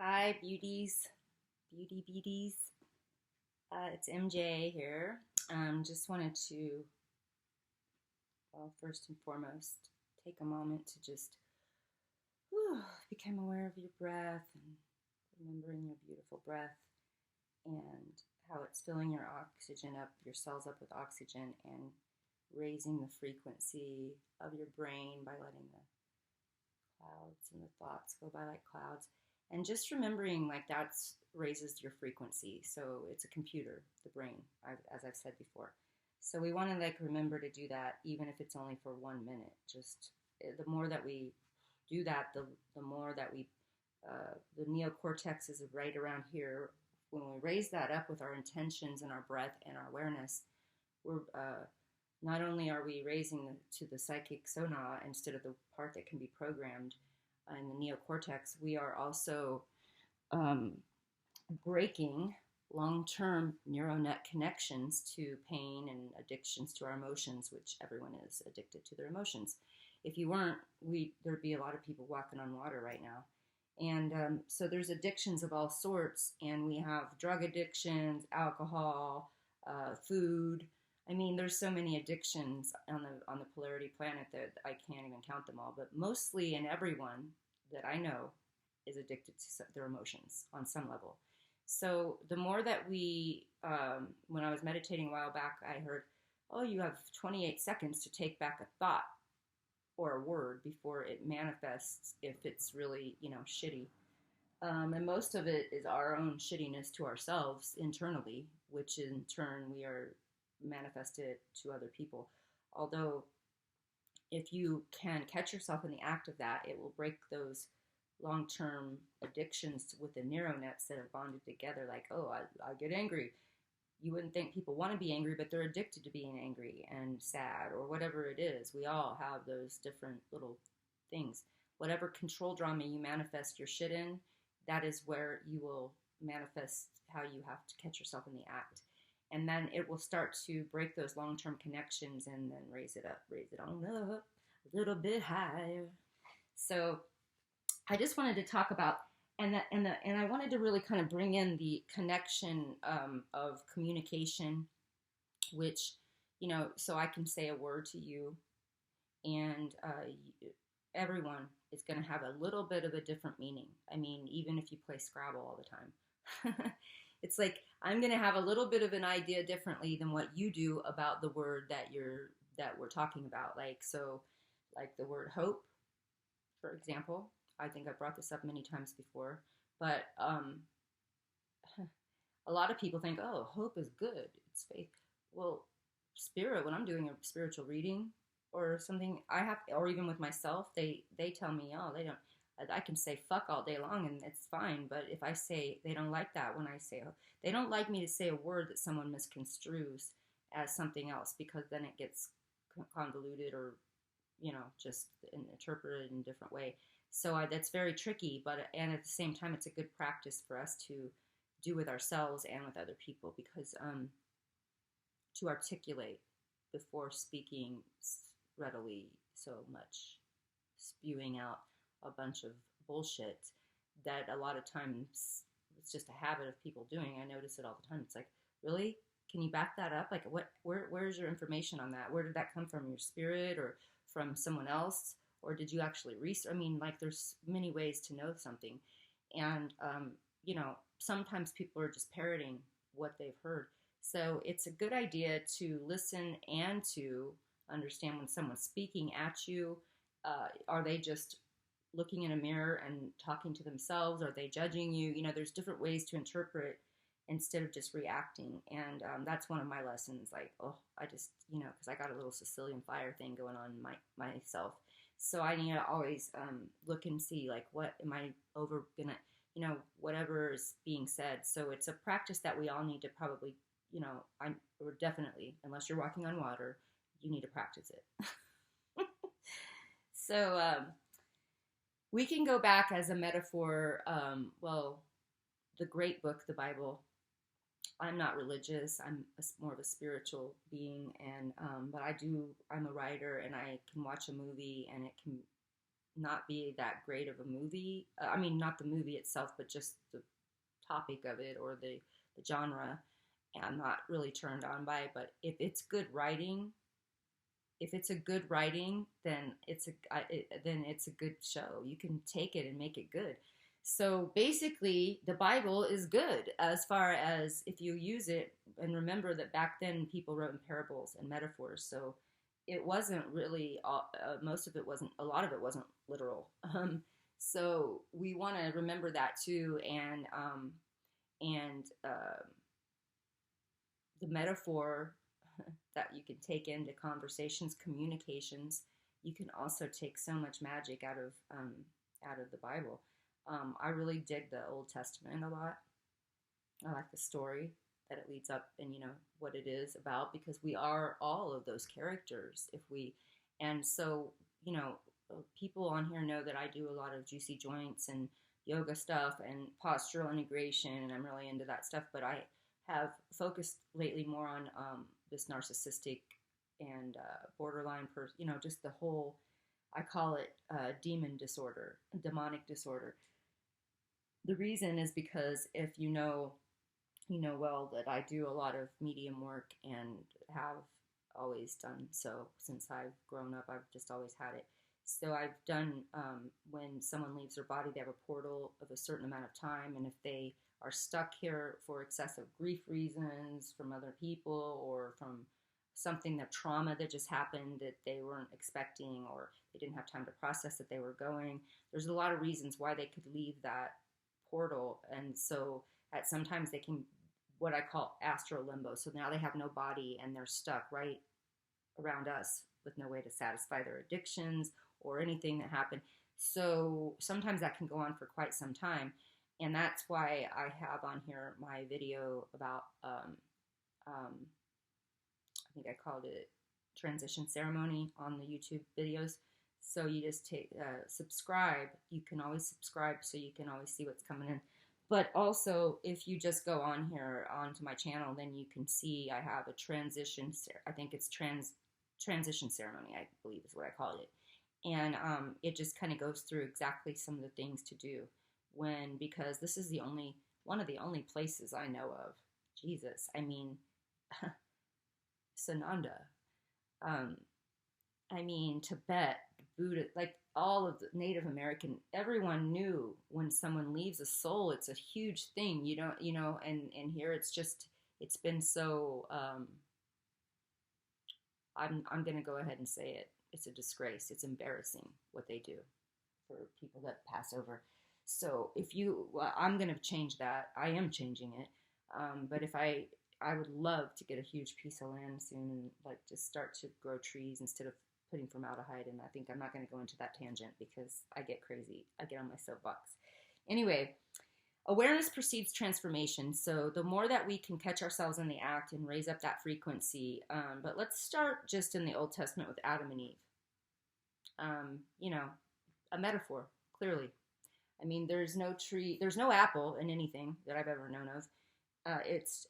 Hi, beauties. It's MJ here. Just wanted to, well, first and foremost, take a moment to just become aware of your breath and remembering your beautiful breath and how it's filling your oxygen up, your cells up with oxygen, and raising the frequency of your brain by letting the clouds and the thoughts go by like clouds. And just remembering like that's raises your frequency. So it's a computer, the brain, as I've said before. So we want to like remember to do that, even if it's only for 1 minute. Just the more that we do that, the more that the neocortex is right around here. When we raise that up with our intentions and our breath and our awareness, we're not only are we raising to the psychic sona instead of the part that can be programmed in the neocortex, we are also um, breaking long-term neural net connections to pain and addictions to our emotions, which everyone is addicted to their emotions. If you weren't, there'd be a lot of people walking on water right now. And so there's addictions of all sorts, and we have drug addictions, alcohol, food. I mean, there's so many addictions on the polarity planet that I can't even count them all. But mostly, and everyone that I know is addicted to their emotions on some level. So the more that when I was meditating a while back, I heard, oh, you have 28 seconds to take back a thought or a word before it manifests if it's really, shitty. And most of it is our own shittiness to ourselves internally, which in turn we are manifested to other people. Although, if you can catch yourself in the act of that, it will break those long-term addictions with the neural nets that have bonded together. Like, oh, I get angry. You wouldn't think people want to be angry, but they're addicted to being angry and sad or whatever it is. We all have those different little things. Whatever control drama you manifest your shit in, that is where you will manifest how you have to catch yourself in the act. And then it will start to break those long-term connections and then raise it on up a little bit higher. So I just wanted to talk about and I wanted to really kind of bring in the connection of communication, which so I can say a word to you, and everyone is going to have a little bit of a different meaning. I mean, even if you play Scrabble all the time, it's like I'm going to have a little bit of an idea differently than what you do about the word that we're talking about. Like the word hope, for example. I think I brought this up many times before, but a lot of people think, oh, hope is good. It's faith. Well, spirit, when I'm doing a spiritual reading or something, or even with myself, they tell me, oh, they don't, I can say fuck all day long and it's fine. But if I say, they don't like that when I say, they don't like me to say a word that someone misconstrues as something else, because then it gets convoluted or, just interpreted in a different way. So that's very tricky, and at the same time, it's a good practice for us to do with ourselves and with other people, because to articulate before speaking readily so much, spewing out a bunch of bullshit that a lot of times it's just a habit of people doing. I notice it all the time. It's like, really? Can you back that up? Like, where's your information on that? Where did that come from? Your spirit or from someone else? Or did you actually research? I mean, like, there's many ways to know something. And, sometimes people are just parroting what they've heard. So it's a good idea to listen and to understand when someone's speaking at you. Are they just looking in a mirror and talking to themselves? Are they judging you? There's different ways to interpret instead of just reacting. And that's one of my lessons. Like, oh, I just, because I got a little Sicilian fire thing going on in myself. So I need to always look and see, like, what am I over gonna, whatever is being said. So it's a practice that we all need to probably, or definitely, unless you're walking on water, you need to practice it. So we can go back as a metaphor. The great book, the Bible. I'm not religious. I'm more of a spiritual being, and but I'm a writer, and I can watch a movie, and it can not be that great of a movie. I mean, not the movie itself, but just the topic of it or the genre. I'm not really turned on by it, but if it's good writing, if it's a good writing, then then it's a good show. You can take it and make it good. So basically, the Bible is good as far as if you use it. And remember that back then people wrote in parables and metaphors, so it wasn't really most of it wasn't. A lot of it wasn't literal. So we want to remember that too, and the metaphor that you can take into conversations, communications. You can also take so much magic out of the Bible. I really dig the Old Testament a lot. I like the story that it leads up and what it is about, because we are all of those characters if we. And so people on here know that I do a lot of juicy joints and yoga stuff and postural integration, and I'm really into that stuff. But I have focused lately more on this narcissistic and borderline person, just the whole, I call it demon disorder, demonic disorder. The reason is because if you know well that I do a lot of medium work and have always done so since I've grown up. I've just always had it. So I've done, when someone leaves their body, they have a portal of a certain amount of time. And if they are stuck here for excessive grief reasons from other people or from something, that trauma that just happened that they weren't expecting, or they didn't have time to process that they were going, there's a lot of reasons why they could leave that portal. And so at sometimes they can, what I call astral limbo. So now they have no body and they're stuck right around us with no way to satisfy their addictions or anything that happened. So sometimes that can go on for quite some time. And that's why I have on here my video about, I think I called it transition ceremony on the YouTube videos. So you just subscribe. You can always subscribe so you can always see what's coming in. But also, if you just go on here onto my channel, then you can see I have a transition. I think it's transition ceremony, I believe is what I call it. And it just kind of goes through exactly some of the things to do because this is one of the only places I know of. Jesus, I mean, Sananda, I mean, Tibet, Buddha, like all of the Native American, everyone knew when someone leaves a soul, it's a huge thing. And here it's been so, I'm going to go ahead and say it. It's a disgrace. It's embarrassing what they do for people that pass over. So I'm going to change that. I am changing it. But if I would love to get a huge piece of land soon and like just start to grow trees instead of putting formaldehyde. And I think I'm not going to go into that tangent because I get crazy. I get on my soapbox. Anyway, awareness precedes transformation. So the more that we can catch ourselves in the act and raise up that frequency. But let's start just in the Old Testament with Adam and Eve. A metaphor, clearly. I mean, there's no tree, there's no apple in anything that I've ever known of. It's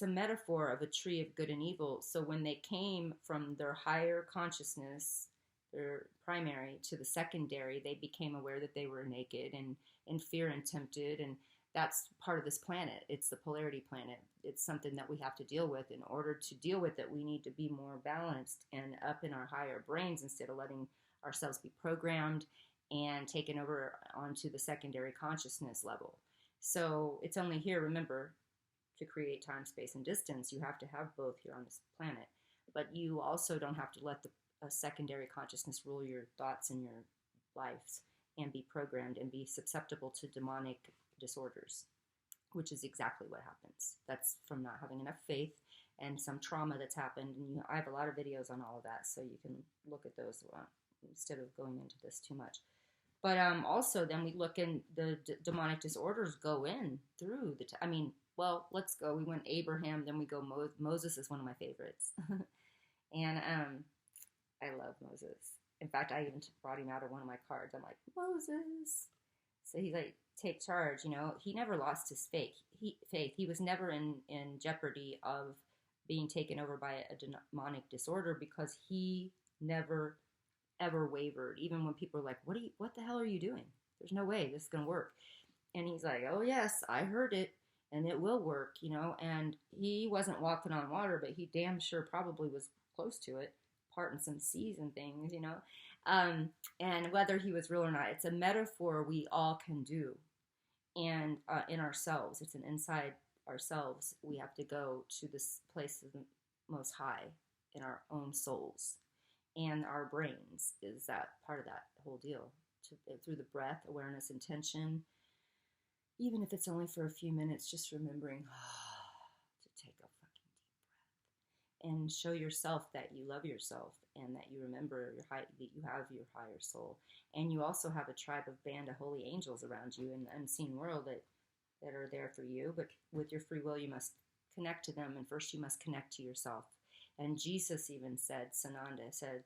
a metaphor of a tree of good and evil. So when they came from their higher consciousness, their primary, to the secondary, they became aware that they were naked and in fear and tempted. And that's part of this planet. It's the polarity planet. It's something that we have to deal with. In order to deal with it, we need to be more balanced and up in our higher brains instead of letting ourselves be programmed and taken over onto the secondary consciousness level. So it's only here, remember, to create time, space, and distance, you have to have both here on this planet. But you also don't have to let the secondary consciousness rule your thoughts and your lives and be programmed and be susceptible to demonic disorders, which is exactly what happens. That's from not having enough faith and some trauma that's happened. And I have a lot of videos on all of that, so you can look at those instead of going into this too much. But also then we look in the demonic disorders go in through well, let's go. We went Abraham, then we go Moses is one of my favorites. And I love Moses. In fact, I even brought him out of one of my cards. I'm like, Moses. So he's like, take charge. He never lost his faith. He was never in jeopardy of being taken over by a demonic disorder because he never ever wavered, even when people were like, what the hell are you doing? There's no way this is going to work. And he's like, oh, yes, I heard it and it will work, And he wasn't walking on water, but he damn sure probably was close to it, parting some seas and things. Um, and whether he was real or not, it's a metaphor we all can do. And in ourselves, it's an inside ourselves. We have to go to this place of the most high in our own souls. And our brains is that part of that whole deal. Through the breath, awareness, intention, even if it's only for a few minutes, just remembering to take a fucking deep breath and show yourself that you love yourself and that you remember that you have your higher soul, and you also have a tribe of band of holy angels around you in the unseen world that are there for you. But with your free will, you must connect to them, and first you must connect to yourself. And Jesus even said, Sananda said,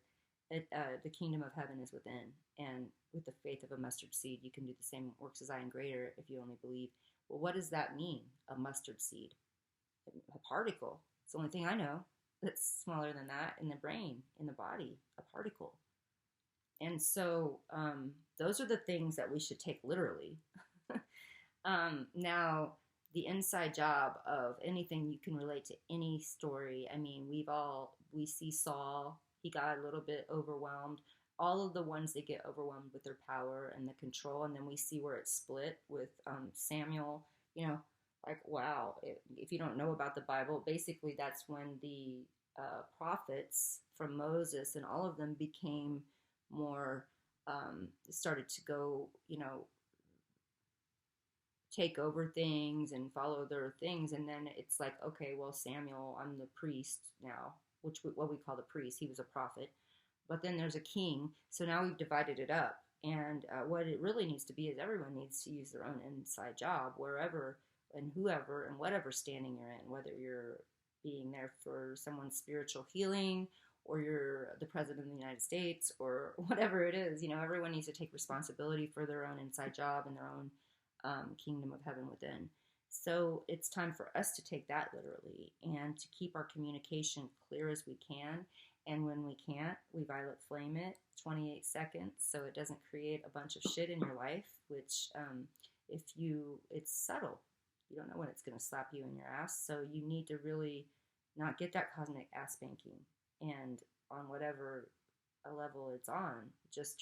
the kingdom of heaven is within, and with the faith of a mustard seed, you can do the same works as I and greater if you only believe. Well, what does that mean, a mustard seed? A particle. It's the only thing I know that's smaller than that in the brain, in the body, a particle. And so those are the things that we should take literally. Now, the inside job of anything you can relate to any story. I mean, we see Saul. He got a little bit overwhelmed. All of the ones that get overwhelmed with their power and the control, and then we see where it's split with Samuel. Like, wow, if you don't know about the Bible, basically that's when the prophets from Moses and all of them became more, started to go, take over things and follow their things. And then it's like, okay, well, Samuel, I'm the priest now, what we call the priest. He was a prophet. But then there's a king. So now we've divided it up. And what it really needs to be is everyone needs to use their own inside job, wherever and whoever and whatever standing you're in, whether you're being there for someone's spiritual healing or you're the president of the United States or whatever it is. Everyone needs to take responsibility for their own inside job and their own kingdom of heaven within. So it's time for us to take that literally and to keep our communication clear as we can. And when we can't, we violet flame it 28 seconds so it doesn't create a bunch of shit in your life, which it's subtle. You don't know when it's going to slap you in your ass. So you need to really not get that cosmic ass spanking. And on whatever level it's on, just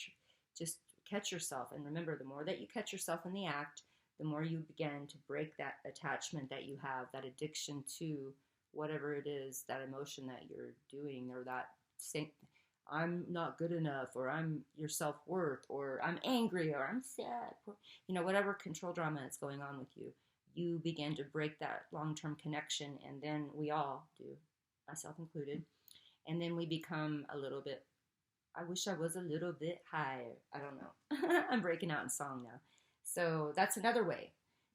catch yourself. And remember, the more that you catch yourself in the act, the more you begin to break that attachment that you have, that addiction to whatever it is, that emotion that you're doing, or that saying, I'm not good enough, or I'm your self-worth, or I'm angry, or I'm sad, whatever control drama is going on with you, you begin to break that long-term connection, and then we all do, myself included, and then we become a little bit, I wish I was a little bit higher. I don't know. I'm breaking out in song now. So that's another way,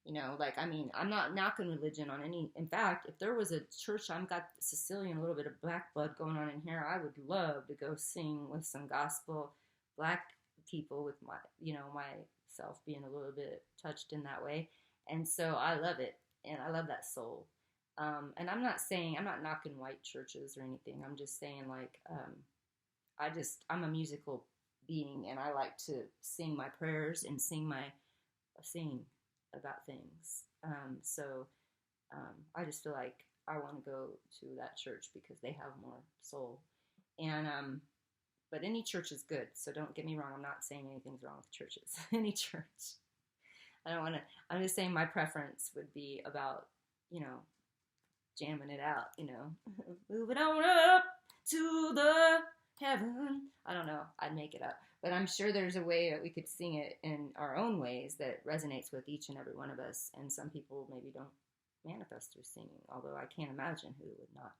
I'm not knocking religion on any. In fact, if there was a church, I've got Sicilian, a little bit of black blood going on in here, I would love to go sing with some gospel black people with myself being a little bit touched in that way. And so I love it. And I love that soul. And I'm not knocking white churches or anything. I'm just saying I'm a musical being, and I like to sing my prayers and sing about things. I just feel like I want to go to that church because they have more soul. And but any church is good, so don't get me wrong. I'm not saying anything's wrong with churches. Any church. I don't want to. I'm just saying my preference would be about jamming it out. Moving on up to the heaven. I don't know. I'd make it up. But I'm sure there's a way that we could sing it in our own ways that resonates with each and every one of us. And some people maybe don't manifest through singing, although I can't imagine who would not.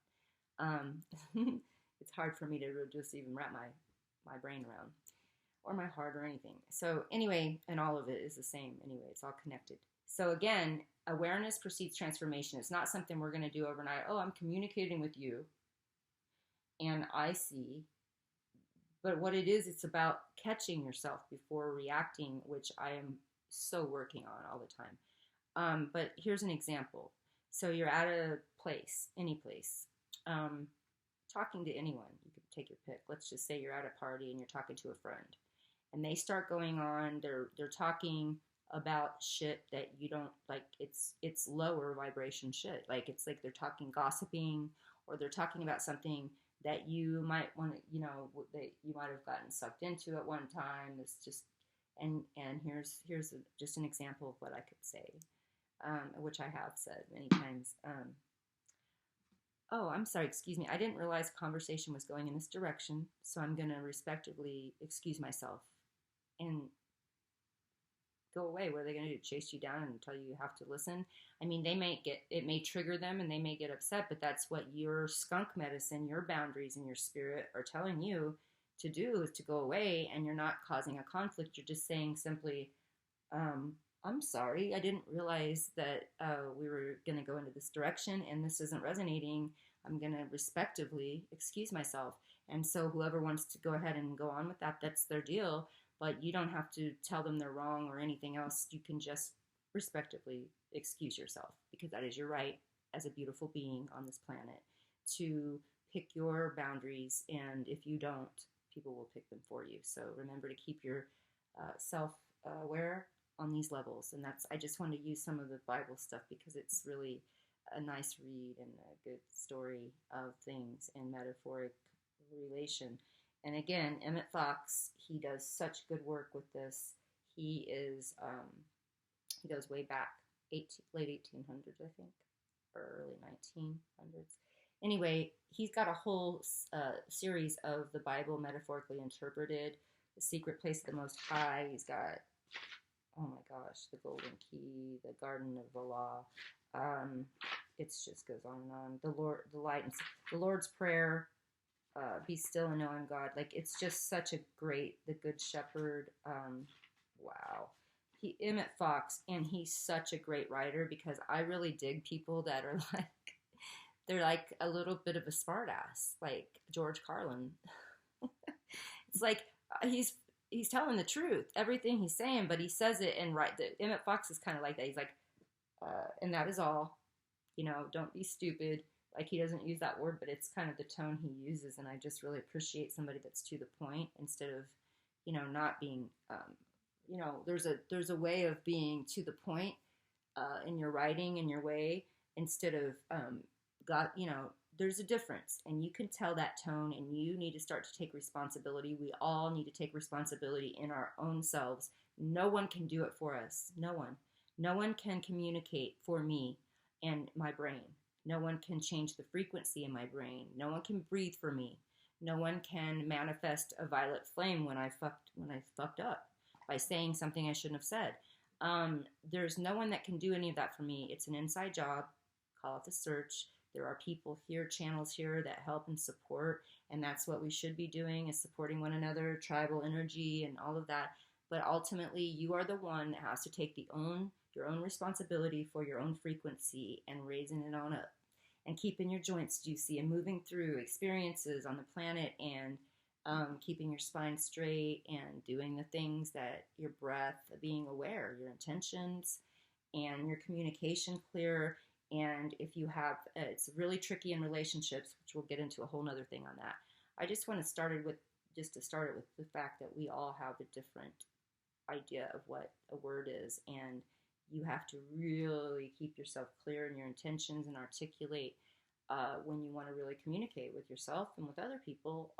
It's hard for me to just even wrap my brain around, or my heart, or anything. So anyway, and all of it is the same anyway. It's all connected. So again, awareness precedes transformation. It's not something we're going to do overnight. Oh, I'm communicating with you, and I see. But what it is, it's about catching yourself before reacting, which I am so working on all the time. But here's an example. So you're at a place, any place, talking to anyone. You could take your pick. Let's just say you're at a party and you're talking to a friend, and they start going on. They're talking about shit that you don't like. It's lower vibration shit. Like it's like they're talking gossiping, or they're talking about something that you might want to, that you might have gotten sucked into at one time. It's just, and here's just an example of what I could say, which I have said many times. Oh, I'm sorry, excuse me. I didn't realize conversation was going in this direction, so I'm going to respectively excuse myself and go away. What are they going to do? Chase you down and tell you have to listen? I mean, it may trigger them and they may get upset, but that's what your skunk medicine, your boundaries, and your spirit are telling you to do, is to go away, and you're not causing a conflict. You're just saying simply, I'm sorry, I didn't realize that we were going to go into this direction and this isn't resonating. I'm going to respectively excuse myself. And so whoever wants to go ahead and go on with that, that's their deal. But you don't have to tell them they're wrong or anything else. You can just respectively excuse yourself, because that is your right as a beautiful being on this planet to pick your boundaries. And if you don't, people will pick them for you. So remember to keep your self-aware on these levels. And I just want to use some of the Bible stuff because it's really a nice read and a good story of things and metaphoric relation. And again, Emmett Fox, he does such good work with this. He goes way back, late 1800s, I think, or early 1900s. Anyway, he's got a whole series of the Bible metaphorically interpreted. The Secret Place of the Most High. He's got, oh my gosh, the Golden Key, the Garden of the Law. It just goes on and on. The Lord's Prayer. Be still and know I'm God. Like, it's just such a great, the Good Shepherd. Wow. Emmett Fox, and he's such a great writer, because I really dig people that are like, they're like a little bit of a smartass, like George Carlin. It's like, he's telling the truth, everything he's saying, but he says it and right. Emmett Fox is kind of like that. He's like, and that is all, don't be stupid. Like, he doesn't use that word, but it's kind of the tone he uses. And I just really appreciate somebody that's to the point instead of, not being, there's a way of being to the point in your writing and your way, instead of, there's a difference, and you can tell that tone, and you need to start to take responsibility. We all need to take responsibility in our own selves. No one can do it for us. No one. No one can communicate for me and my brain. No one can change the frequency in my brain. No one can breathe for me. No one can manifest a violet flame when I fucked up by saying something I shouldn't have said. There's no one that can do any of that for me. It's an inside job. Call it the search. There are people here, channels here that help and support, and that's what we should be doing, is supporting one another, tribal energy and all of that. But ultimately, you are the one that has to take your own responsibility for your own frequency and raising it on up and keeping your joints juicy and moving through experiences on the planet, and keeping your spine straight and doing the things that your breath, being aware, your intentions, and your communication clear. And if you have, it's really tricky in relationships, which we'll get into a whole nother thing on that. I just want to start it with the fact that we all have a different idea of what a word is, and you have to really keep yourself clear in your intentions and articulate when you want to really communicate with yourself and with other people.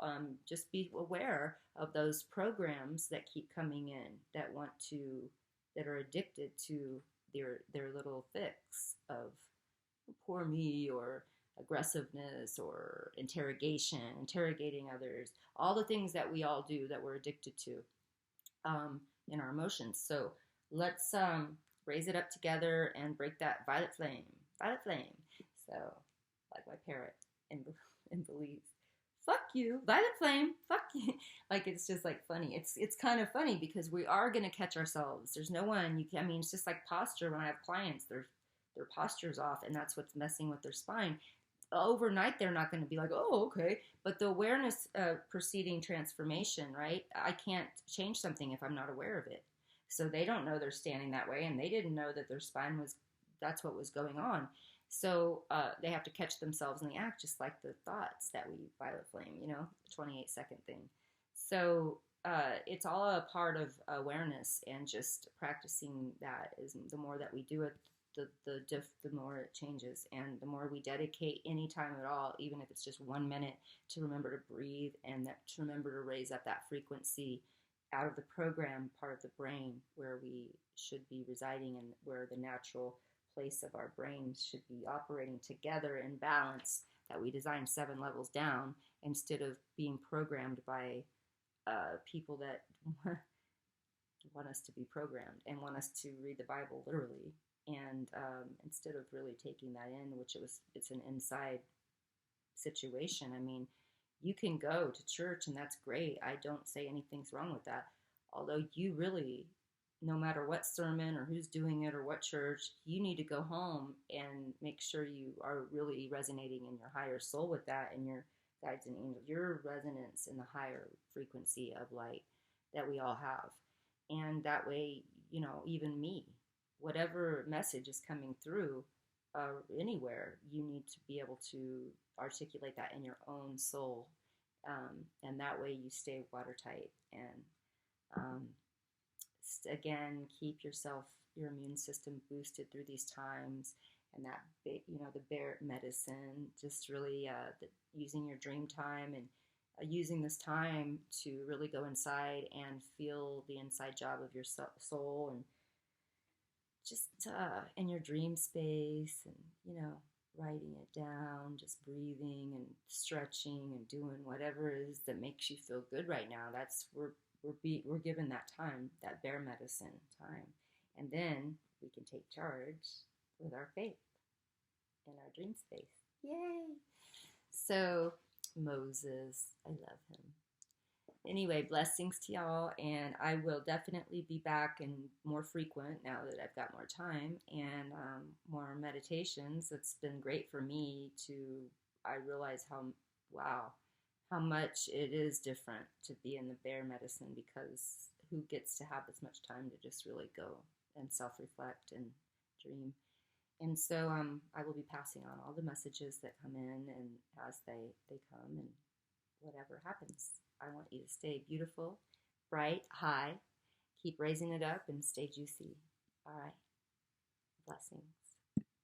Just be aware of those programs that keep coming in, that are addicted to their little fix of poor me, or aggressiveness, or interrogating others, all the things that we all do that we're addicted to in our emotions. So let's raise it up together and break that violet flame. So, like my parrot in Belize, fuck you, violet flame, fuck you. Like, it's just like funny. It's kind of funny because we are going to catch ourselves. There's no one, it's just like posture. When I have clients, their posture's off, and that's what's messing with their spine. Overnight, they're not going to be like, oh, okay. But the awareness preceding transformation, right? I can't change something if I'm not aware of it. So they don't know they're standing that way, and they didn't know that their spine that's what was going on. So they have to catch themselves in the act, just like the thoughts that we violet flame, you know, the 28-second thing. So it's all a part of awareness, and just practicing that is the more that we do it, the more it changes, and the more we dedicate any time at all, even if it's just 1 minute, to remember to breathe, and that to remember to raise up that frequency out of the program part of the brain where we should be residing, and where the natural place of our brains should be operating together in balance, that we design 7 levels down, instead of being programmed by people that want us to be programmed and want us to read the Bible literally, and instead of really taking that in, which it's an inside situation. I mean, you can go to church, and that's great. I don't say anything's wrong with that. Although you really, no matter what sermon or who's doing it or what church, you need to go home and make sure you are really resonating in your higher soul with that, and your guides and angels, your resonance in the higher frequency of light that we all have. And that way, you know, even me, whatever message is coming through anywhere, you need to be able to articulate that in your own soul. And that way you stay watertight, and um, again, keep your immune system boosted through these times. And that, you know, the bear medicine, just really using your dream time, and using this time to really go inside and feel the inside job of your soul, and just in your dream space, and, you know, writing it down, just breathing and stretching and doing whatever it is that makes you feel good right now. That's we're given that time, that bear medicine time, and then we can take charge with our faith in our dream space. Yay! So Moses, I love him. Anyway, blessings to y'all, and I will definitely be back and more frequent now that I've got more time, and more meditations. It's been great for me to, I realize wow, how much it is different to be in the bear medicine, because who gets to have this much time to just really go and self-reflect and dream. And so I will be passing on all the messages that come in, and as they come, and whatever happens. I want you to stay beautiful, bright, high, keep raising it up, and stay juicy. All right. Blessings.